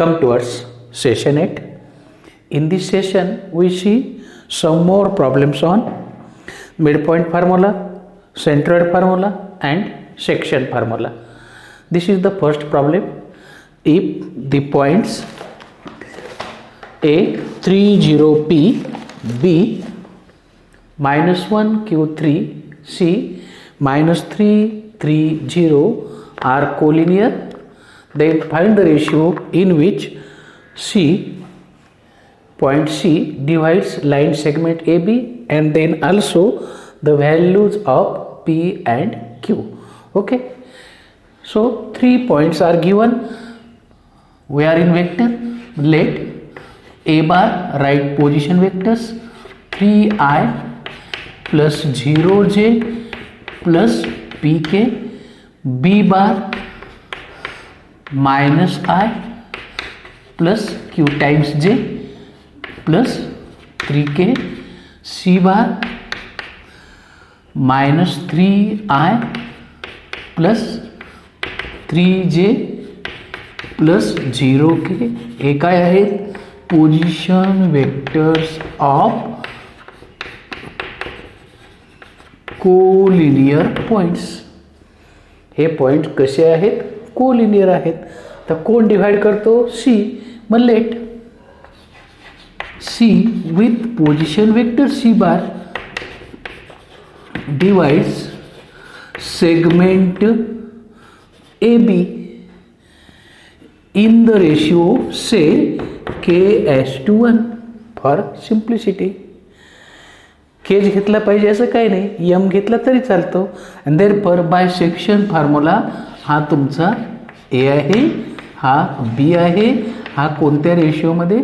Welcome towards session 8. In this session, we see some more problems on midpoint formula, centroid formula and section formula. This is the first problem. If the points A 30P, B -1 Q3, C -330 are collinear, then find the ratio in which point C divides line segment AB, and then also the values of P and Q. Okay, so 3 points are given. We are in vector. Let A bar write position vectors 3i plus 0j plus pk, B bar minus I plus q times j plus 3k, C bar minus 3i plus 3j plus 0k. हे काय आहेत? Position vectors of collinear points. हे point कसे आहेत? Collinear आहेत. तर कोण divide करतो? सी. मग let C with position vector C bar divides segment A B in the ratio say k:1 for simplicity. k घेतला पाहिजे असं काही नाही, m घेतला तरी चालतो. and therefore by section formula हा तुमचा a आहे, हा b आहे, हा कोणत्या रेशिओमध्ये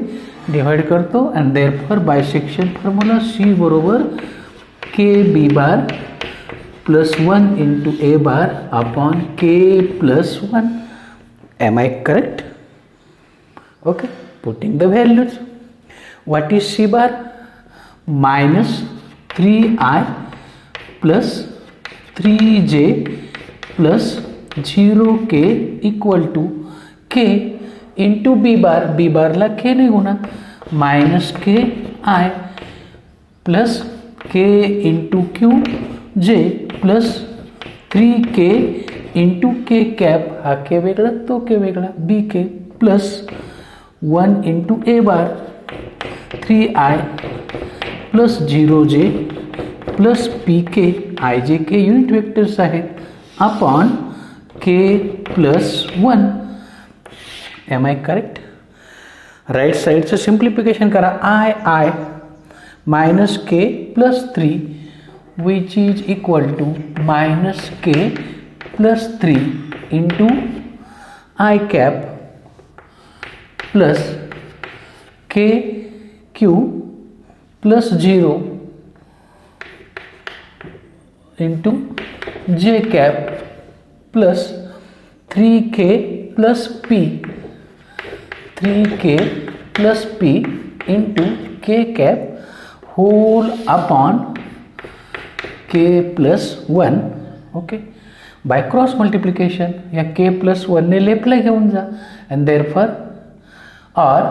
डिवाइड करतो. and therefore by section formula c बरोबर k b bar plus 1 into a bar upon k plus 1. Am I correct? Okay, putting the values. What is C bar? Minus 3i plus 3j plus 0k equal to k into B bar. B bar ला k नहीं होना, minus k I plus k into q j plus 3k into k cap. हा k वेगळा, तो k वेगळा, B k plus 1 into A bar 3i plus 0j plus p k. I j k unit vectors आहेत upon K plus 1. Am I correct? Right साईडचं simplification करा. I minus K plus 3 which is equal to minus K plus 3 into I cap plus K q plus 0 into j cap plus 3k plus P, 3k plus P into K cap whole upon K plus 1. Okay, by cross multiplication या K plus 1 ने लेफ्टला घेऊन जा. And therefore or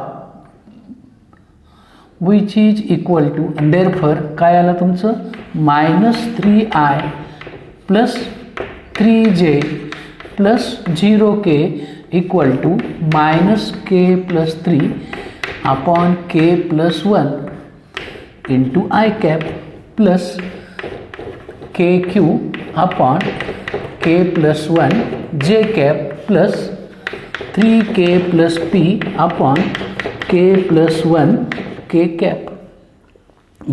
which is equal to, and therefore काय आलं तुमचं? Minus 3i plus 3j plus 0k equal to minus K plus 3 upon K plus 1 into I cap plus K Q upon k plus 1 j cap plus 3k plus p upon k plus 1 k cap.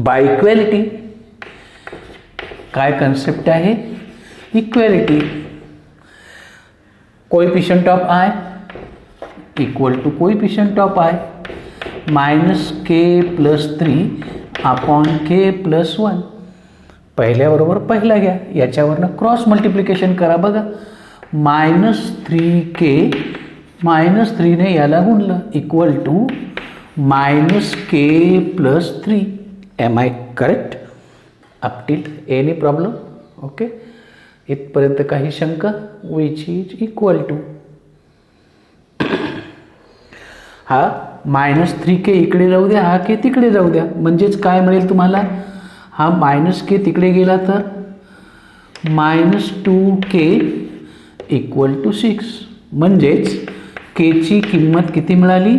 By equality काय concept आहे? Equality. Coefficient of i equal to coefficient of i minus k plus 3 upon k plus 1. पहिल्याबरोबर पहिला घ्या, याच्यावरनं cross multiplication करा. बघा, minus 3k minus 3ने याला गुणलं equal to minus K plus 3. Am I correct? Up till any problem? Okay, इथपर्यंत काही शंका? विच इज इक्वल टू हा -3k इकडे जाऊ द्या, हा k तिकडे जाऊ द्या, म्हणजेच काय मिळेल तुम्हाला, हा -k तिकडे गेला तर -2k = 6, म्हणजेच k ची किंमत किती मिळाली,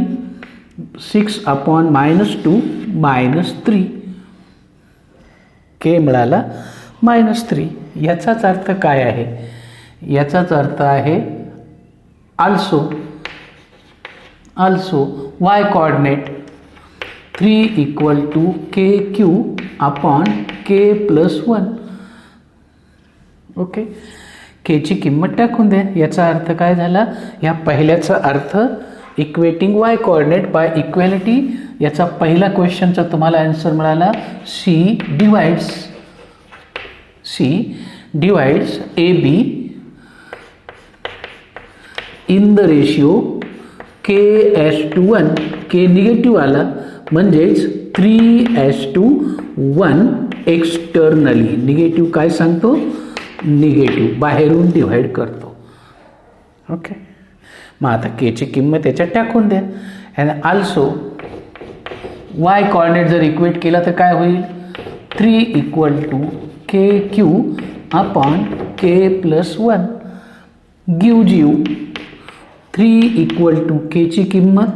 6/-2 -3, k मिळाला -3. याचाच अर्थ काय आहे, याचाच अर्थ आहे also y coordinate 3 = kq/k+1. Okay, k ची किंमत टाकून द्या. याचा अर्थ काय झाला, या पहिल्याचा अर्थ equating y coordinate by equality. याचा पहिला क्वेश्चनचा तुम्हाला आन्सर मिळाला, C divides AB in the ratio k:1. k negative आला म्हणजेच 3:1 एक्सटर्नली. निगेटिव्ह काय सांगतो, निगेटिव्ह बाहेरून डिव्हाइड करतो. ओके, मग आता k ची किंमत याच्यात टाकून द्या. अँड आल्सो y कोऑर्डिनेट जर इक्वेट केला तर काय होईल, 3 = kq/k+1 गिव्ज यू 3 = k ची किंमत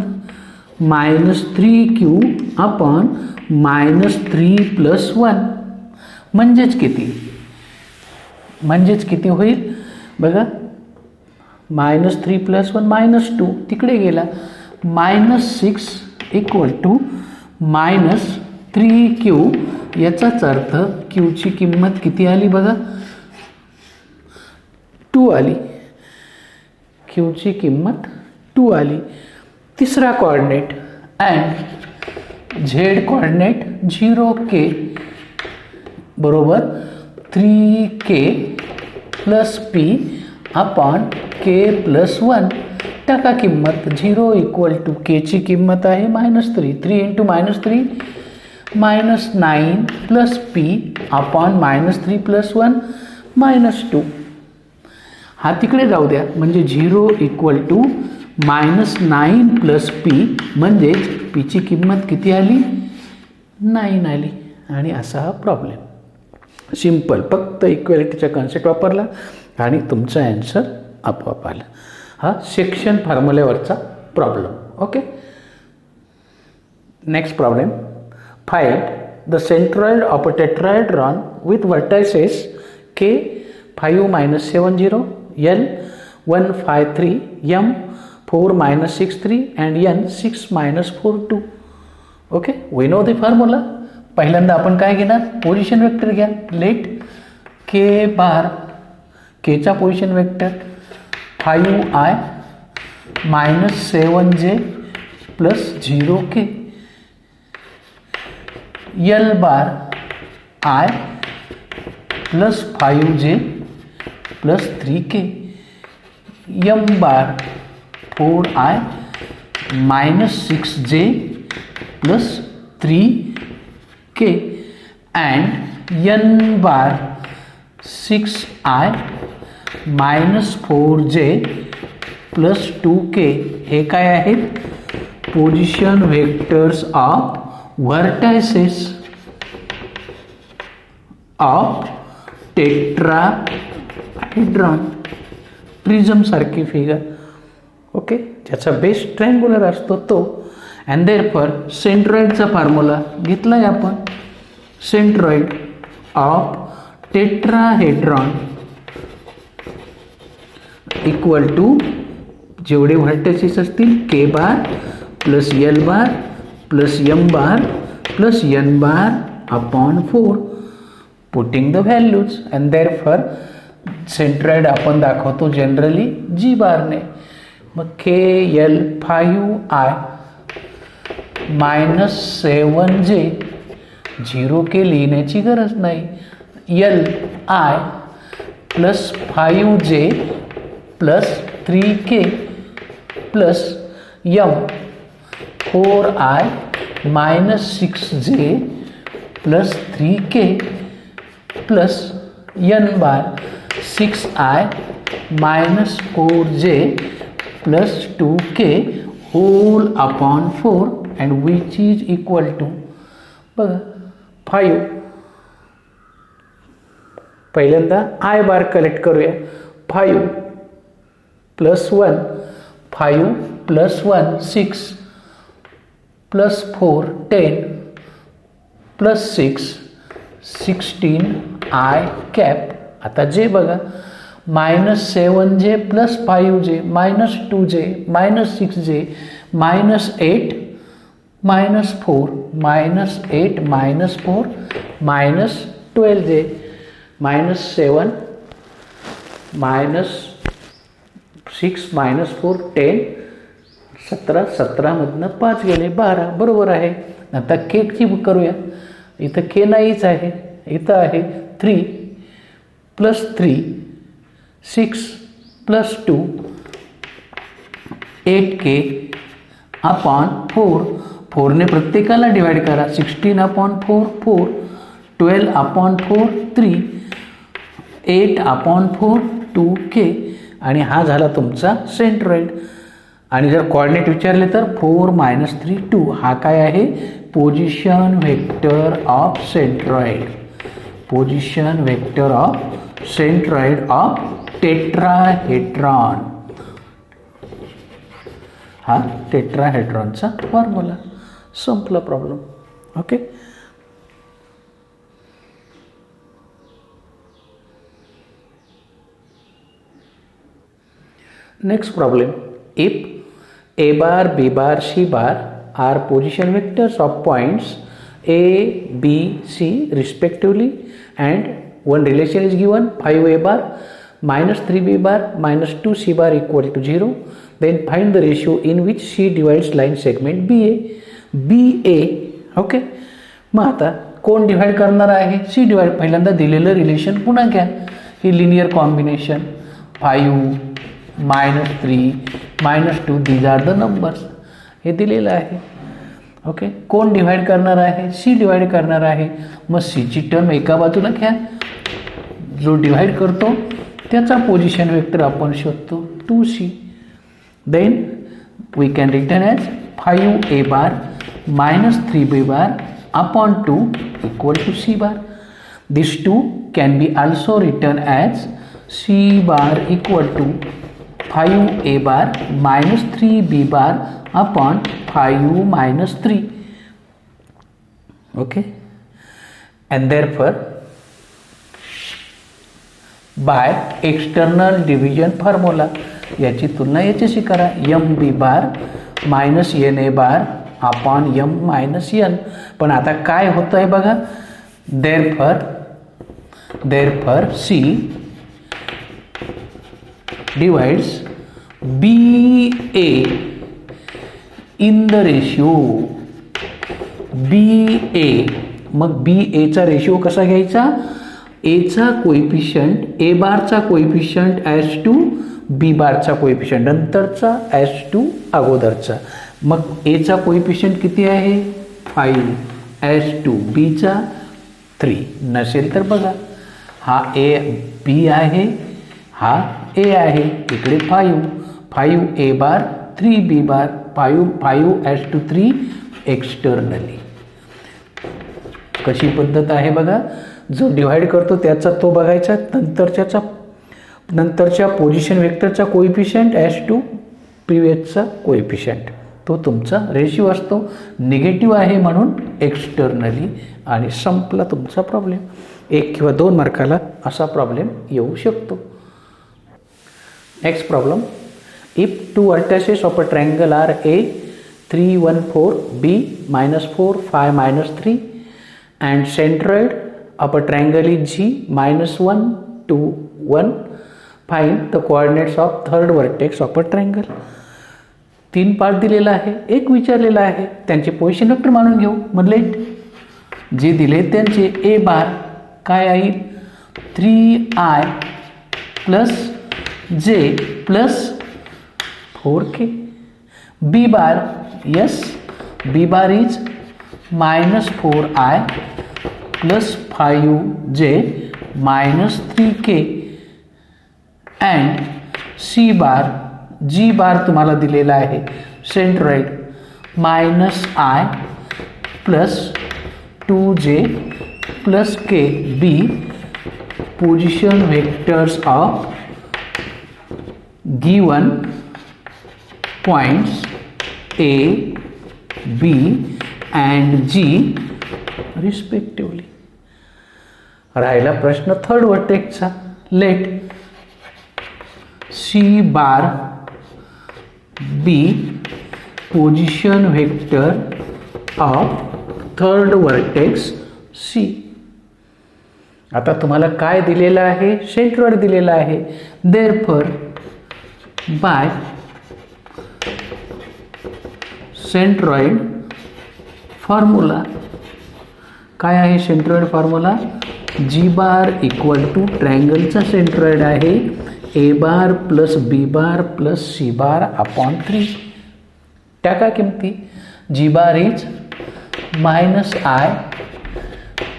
-3q/-3+1 म्हणजेच किती होईल बघा, -3+1 -2 तिकडे गेला, -6 = -3q. याचाच अर्थ q ची किंमत किती आली बघा, 2 आली. q ची किंमत 2 आली. तिसरा coordinate and z coordinate 0k बरोबर 3k + p/k+1. टाका किंमत. 0 = k ची किंमत आहे -3, 3 × -3 -9 + p/-3+1 -2. हा तिकडे जाऊ द्या, म्हणजे 0 = -9 + p, म्हणजेच p ची किंमत किती आली, 9 आली. आणि असा हा प्रॉब्लेम. सिम्पल, फक्त इक्वॅलिटीचा कन्सेप्ट वापरला आणि तुमचा ॲन्सर आपोआप आला. हा सेक्शन फॉर्म्युल्यावरचा problem. Okay, next problem. Find the centroid of a tetrahedron with vertices k 5 - 70, L 153, M 4 - 63 and N 6 - 42. Okay, we know the formula. पहिल्यांदा आपण काय घेणार, पोझिशन वेक्टर घ्या. लेट k बार, k चा position vector 5i - 7j + 0k, L bar i + 5j + 3k, M bar 4i - 6j + 3k and N bar 6i - 4j + 2k. हे काय आहेत, position vectors of vertices of tetrahedron. Prism सारखी figure. Okay, ज्याचा base triangular असतो तो. And therefore सेंट्रॉइडचा formula घेतलाय आपण. Centroid of tetrahedron = जेवढे व्हर्टेसेस असतील k bar + L bar + M bar + N bar upon 4. Putting the values. And therefore centroid आपण दाखवतो जनरली G बारने. मग k L 5i - 7j, 0k लिहिण्याची गरज नाही. L i + 5j + 3k + M 4i - 6j + 3k + N bar 6i - 4j + 2k whole upon 4 and which is equal to बघा 5. पहिल्यांदा I bar collect करूया. 5 plus 1, 5 plus 1 6 plus 4 10 plus 6 16 I cap. आता जे बघा -7j plus 5j -2j -6j -8 -4 -8 -4 -12j -7 -6 -4 10 17 17मधनं 5 गेले 12 बरोबर आहे. आता केकची करूया. इथं के नाहीच आहे, इथं आहे 3 प्लस 3 6 प्लस 2 8k अपॉन 4. 4ने प्रत्येकाला डिवाइड करा. 16 अपॉन 4 4 12 अपॉन 4 3 8 अपॉन 4 2k. आणि हा झाला तुमचा सेंट्रॉइड. आणि जर कॉर्डिनेट विचारले तर 4 - 3 2. हा काय आहे? Position vector of centroid. Position vector of centroid of tetrahedron. हा टेट्राहेड्रॉनचा फॉर्म्युला. संपला problem. Okay. Next problem. If A bar, B bar, C bar are position vectors of points A, B, C respectively, and one relation is given 5A bar minus 3B bar minus 2C bar equal to 0, then find the ratio in which C divides line segment BA. BA. Okay. मग आता कोण divide करणार आहे? C divide. पहिल्यांदा दिलेलं relation पुन्हा घ्या. ही linear combination 5 -3 -2 these are the numbers. हे दिलेलं आहे. ओके. कोण डिवाइड करणार आहे? सी डिवाइड करणार आहे. मग सीची टर्म एका बाजूला घ्या. जो डिवाइड करतो त्याचा पोझिशन वेक्टर आपण शोधतो 2c. Then we can written as 5a bar -3b bar upon 2 equal to c bar. This 2 can be also written as c bar equal to 5a bar minus 3b bar upon 5 - 3. Okay. And therefore by external division formula याची तुलना याच्याशी करा. mb bar minus na bar upon m minus n. पण आता काय होतं आहे बघा. therefore c divides BA in the ratio BA. मग BA चा रेशिओ कसा घ्यायचा? A चा कोएफिशियंट A बारचा कोएफिशियंट ॲज टू B बारचा कोएफिशियंट नंतरचा ॲज टू अगोदरचा. मग A चा कोएफिशियंट किती आहे? 5 ॲज टू B चा 3. नसेल तर बघा हा A B आहे, हा A आहे, इकडे 5a bar 3b bar 5 as to 3 externally. कशी पद्धत आहे बघा. जो डिवाइड करतो त्याचा तो बघायचा, नंतरच्या पोझिशन वेक्टरचा कोएफिशियंट ॲज टू प्रिव्हियसचा कोएफिशियंट. तो तुमचा रेशिओ असतो. निगेटिव्ह आहे म्हणून एक्सटर्नली. आणि संपला तुमचा प्रॉब्लेम. 1 किंवा 2 मार्काला असा प्रॉब्लेम येऊ शकतो. Next problem. If two vertices of a triangle are A 3 1 4 B -4 5 -3 and centroid of a triangle is G -1 2 1, find the coordinates of third vertex of a triangle. 3 part दिलेला आहे, एक विचारलेला आहे. त्यांचे पोझिशन वेक्टर मानून घेऊ. मग लेट जे दिले त्यांचे A बार काय आहे? 3i plus j plus 4k. B bar, yes, B bar is -4i plus 5j minus 3k, and C bar G bar तुम्हाला दिलेला आहे centroid minus i plus 2j plus k be position vectors of given points A, B and G respectively. राहिला प्रश्न third वर्टेक्सचा. Let C bar be position vector of third vertex C. आता तुम्हाला काय दिलेलं आहे? सेंट्रॉइड दिलेला आहे. देअरफॉर बाय सेंट्रॉइड फॉर्म्युला काय आहे? Centroid formula G bar equal to ट्रायंगलचा सेंट्रॉइड आहे A bar plus B bar plus C bar upon 3. टाका किमती. G bar is minus i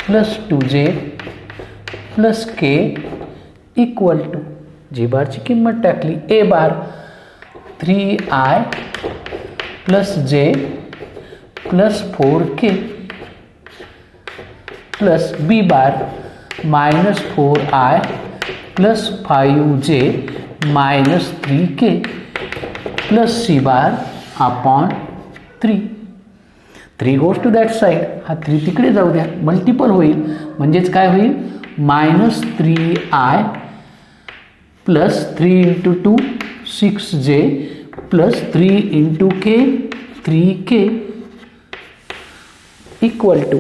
plus 2j plus k equal to G बारची किंमत टाकली. A bar 3i plus j plus 4k plus B bar minus 4i plus 5j minus 3k plus C bar upon 3. 3 goes to that side. हा 3 तिकडे जाऊ द्या, multiple होईल. म्हणजेच काय होईल? Minus 3i plus 3 into 2 6j plus 3 into k 3k equal to.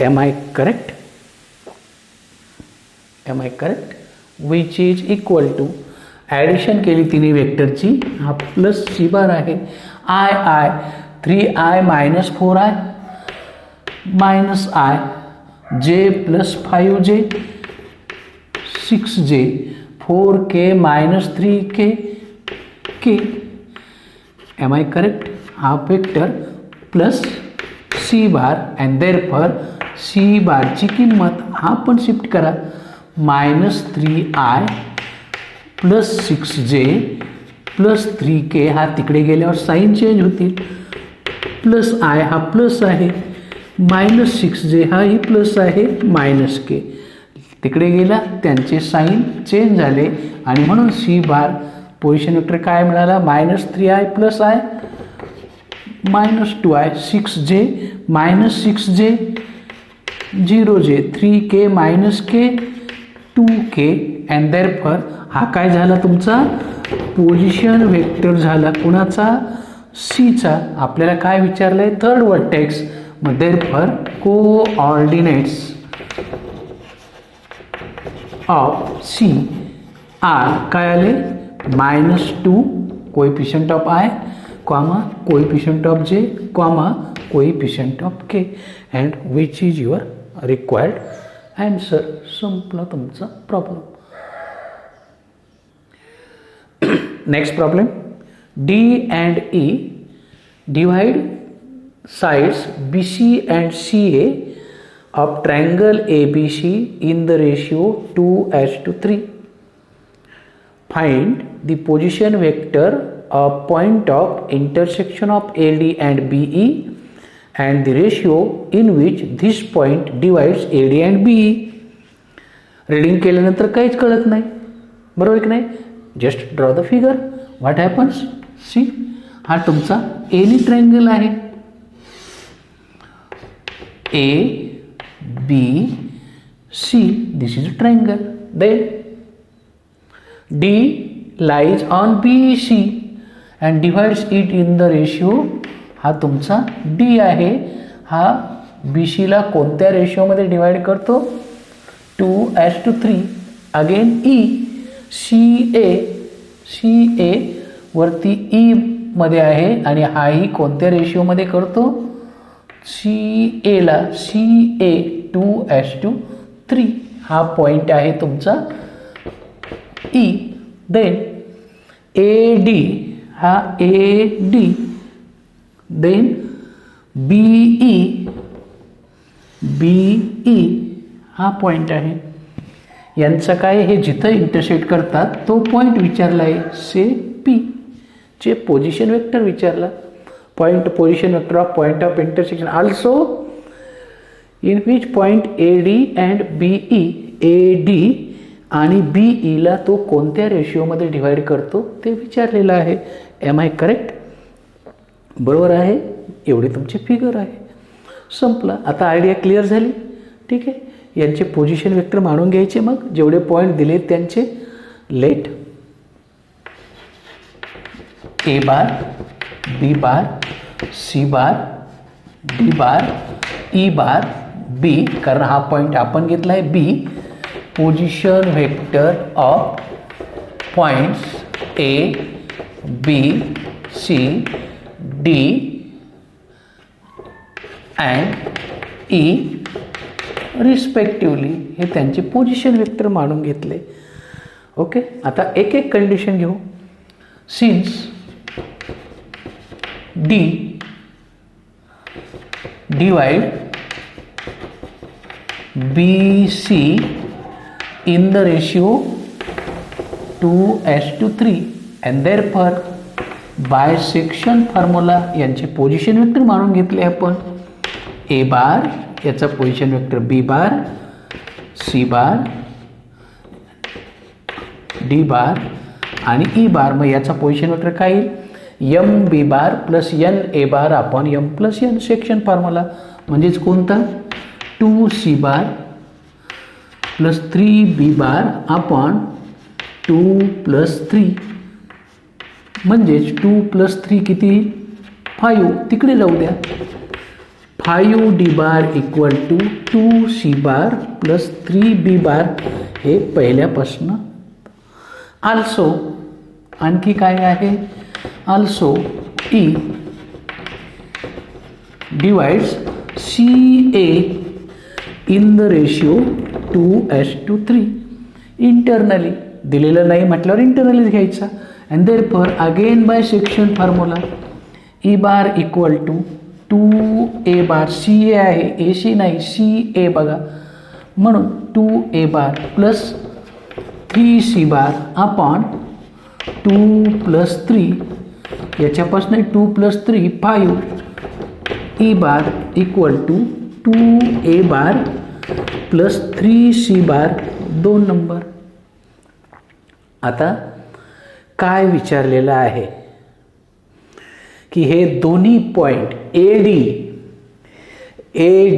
Am I correct? Am I correct? Which is equal to. Addition केली तिन्ही वेक्टरची. हा प्लस सी बार आहे. I 3i minus 4i minus i j plus 5j 6j 4k minus 3k k. Am I correct? हा vector plus C bar and therefore C बारची किंमत हा पण शिफ्ट करा. Minus 3i plus 6j plus 3k. हा तिकडे गेल्यावर sine change होतील. प्लस आय हा प्लस आहे. मायनस 6j हा ही प्लस आहे. मायनस के तिकडे गेला, त्यांचे साईन चेंज झाले आणि म्हणून सी बार पोझिशन वेक्टर काय मिळाला? Minus 3i plus I minus 2i 6j minus 6j 0j 3k minus k 2k and therefore हा काय झाला? तुमचा पोझिशन वेक्टर झाला. कुणाचा? सीचा. आपल्याला काय विचारलं आहे? Third vertex. मग therefore coordinates of C are काय आले? Minus 2 coefficient of i comma coefficient of j comma coefficient of k and which is your required answer. संपला तुमचा problem. Next problem. D and E divide sides BC and CA of triangle ABC in the ratio 2:3. Find the position vector of point of intersection of AD and BE and the ratio in which this point divides AD and BE. Reading केल्यानंतर काहीच कळत नाही, बरोबर की नाही? Just draw the figure. What happens? C हा तुमचा any triangle आहे. A, B, C. This is a triangle. Then D lies on BC and divides it in the ratio. हा तुमचा D आहे. हा BC ला कोणत्या रेशिओमध्ये डिवाइड करतो? 2:3. अगेन E, CA वरती E मध्ये आहे आणि हाही कोणत्या रेशिओमध्ये करतो? CA ला CA 2:3. हा पॉइंट आहे तुमचा E. देन AD हा AD. देन BE हा पॉइंट आहे. यांचं काय? हे जिथं इंटरसेक्ट करतात तो पॉइंट विचारला आहे. Say P. चे पोझिशन वेक्टर विचारला, position vector of point of intersection also in which point A D and BE, A D आणि बीईला तो कोणत्या रेशिओमध्ये डिवाइड करतो ते विचारलेलं आहे. Am I correct? बरोबर आहे. एवढी तुमची फिगर आहे. संपला. आता आयडिया क्लिअर झाली. ठीक आहे. यांचे पोझिशन वेक्टर मानून घ्यायचे. मग जेवढे पॉईंट दिले त्यांचे let A bar, B bar, C bar, D bar, E bar, B, कारण हा पॉईंट आपण घेतला आहे B, position vector of points A B C D and E respectively, हे त्यांचे पोझिशन वेक्टर मानून घेतले. ओके. आता एक एक कंडिशन घेऊ. Since D divide B C in the ratio 2:3 and therefore by section formula यांचे पोझिशन वेक्टर मानून घेतले आपण. ए बार याचा position vector B bar, C bar, D bar आणि ई बार. मग याचा पोझिशन वेक्टर काय येईल? M B bar plus n A bar upon m plus n section formula. म्हणजेच कोणता? 2 बार प्लस 3 बार अपॉन 2+3. म्हणजेच 2+3 किती? 5. तिकडे जाऊ द्या. 5 bar equal to 2 bar plus 3 bar. हे पहिल्यापासून. आल्सो आणखी काय आहे? Also E divides CA in the ratio 2:3. Internally दिलेलं नाही म्हटल्यावर इंटरनली घ्यायचा. And therefore again by section formula E bar equal to 2A bar. CA आहे, AC नाही, CA बघा. म्हणून 2A bar plus 3C bar upon 2+3. याच्यापासून 2+3 5. E bar equal to 2A bar plus 3C bar 2 number. आता काय विचारलेलं आहे की हे दोन्ही पॉईंट ए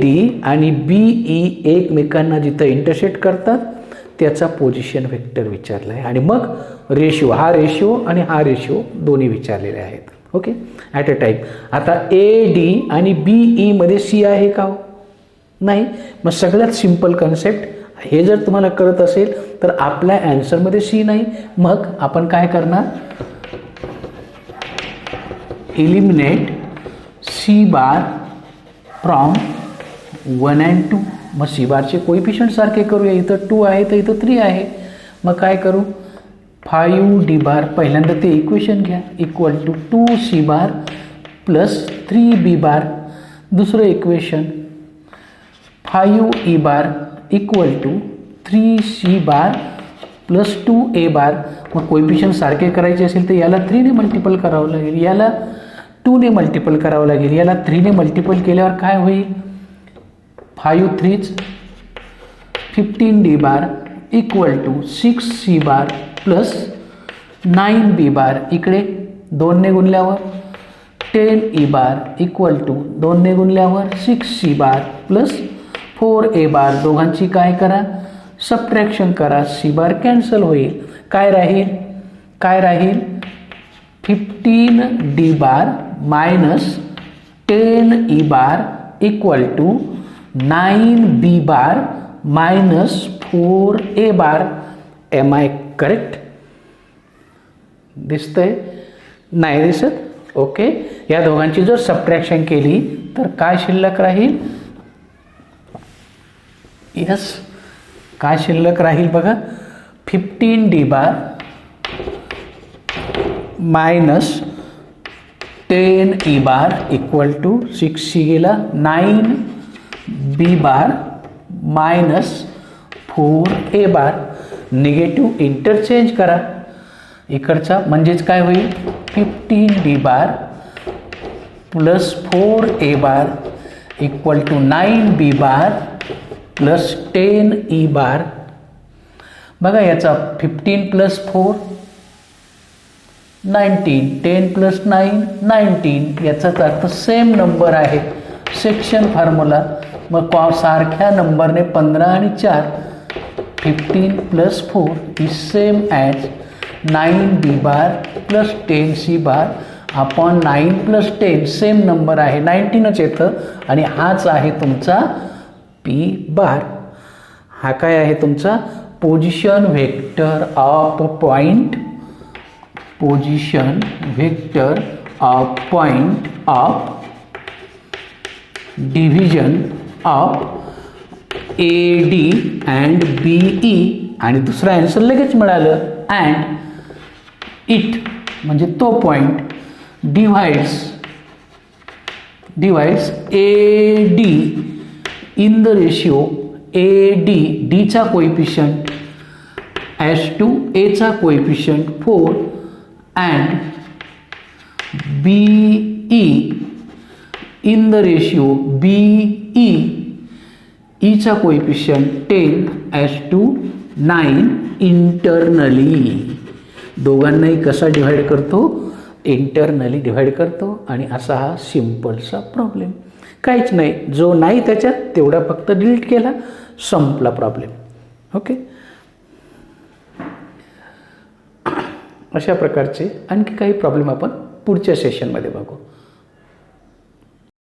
डी आणि बीई एकमेकांना जिथं इंटरसेक्ट करतात त्याचा पोझिशन वेक्टर विचारला आहे. आणि मग रेशिओ, हा रेशिओ आणि हा रेशिओ दोन्ही विचारलेले आहेत. ओके. At a time. आता ए डी आणि बीई मध्ये सी आहे का? नाही. मग सगळ्यात सिम्पल कन्सेप्ट हे जर तुम्हाला कळत असेल तर आपल्या ॲन्सरमध्ये सी नाही. मग आपण काय करणार? Eliminate C bar from 1 and 2. मग सी बारचे कोइफिशियंट सारखे करूया. इथं 2 आहे तर इथं 3 आहे. मग काय करू? 5D बार पहिल्यांदा ते इक्वेशन घ्या equal to 2C bar plus 3B bar. दुसरं equation 5E bar equal to 3C bar plus 2A bar. मग कोइफिशियंट सारखे करायचे असेल तर याला 3 ने मल्टिपल करावं लागेल, याला 2 ने मल्टिपल करावं लागेल, याला 3 ने मल्टिपल केल्यावर काय होईल? 5 3 15D bar equal to 6C bar plus 9B bar. इकडे 2 ने गुणल्यावर 10E बार इक्वल टू 2 ने गुणल्यावर 6C बार प्लस 4A बार. दोघांची काय करा? सबट्रॅक्शन करा. सी बार कॅन्सल होईल. काय राहील? काय राहील? 15D bar minus 10E bar equal to 9B bar minus 4A bar. Am I correct? दिसतंय? नाही दिसत? ओके. या दोघांची जर सबट्रॅक्शन केली तर काय शिल्लक राहील? यस, काय शिल्लक राहील बघा? 15D bar minus 10E bar equal to 6C गेला 9B bar minus 4A bar. Negative interchange करा. इकडचा म्हणजेच काय होईल 15d bar plus 4a bar equal to 9b bar plus 10e bar. बघा याचा 15 प्लस 4 19, 10 प्लस 9 19, याचाच अर्थ सेम नंबर आहे. Section formula. मग सारख्या नंबरने 15 आणि 4 15 plus 4 is same as 9b bar plus 10c bar upon 9 plus 10 same number आहे 19च येतं आणि हाच आहे तुमचा p बार. हा काय आहे तुमचा position vector of point, position vector of point of division of AD and BE. आणि दुसरा आन्सर लगेच मिळालं. अँड इट म्हणजे तो point divides AD in the ratio AD, D चा कोएफिशियंट ॲज टू A चा coefficient 4 and BE in the ratio BE E चा coefficient 10 as to 9 internally. दोघांनाही कसा डिव्हाइड करतो इंटरनली डिव्हाइड करतो. आणि असा हा सिम्पलचा प्रॉब्लेम. काहीच नाही, जो नाही त्याच्यात तेवढा फक्त डिलीट केला, संपला प्रॉब्लेम. ओके. अशा प्रकारचे आणखी काही प्रॉब्लेम आपण पुढच्या सेशनमध्ये बघू.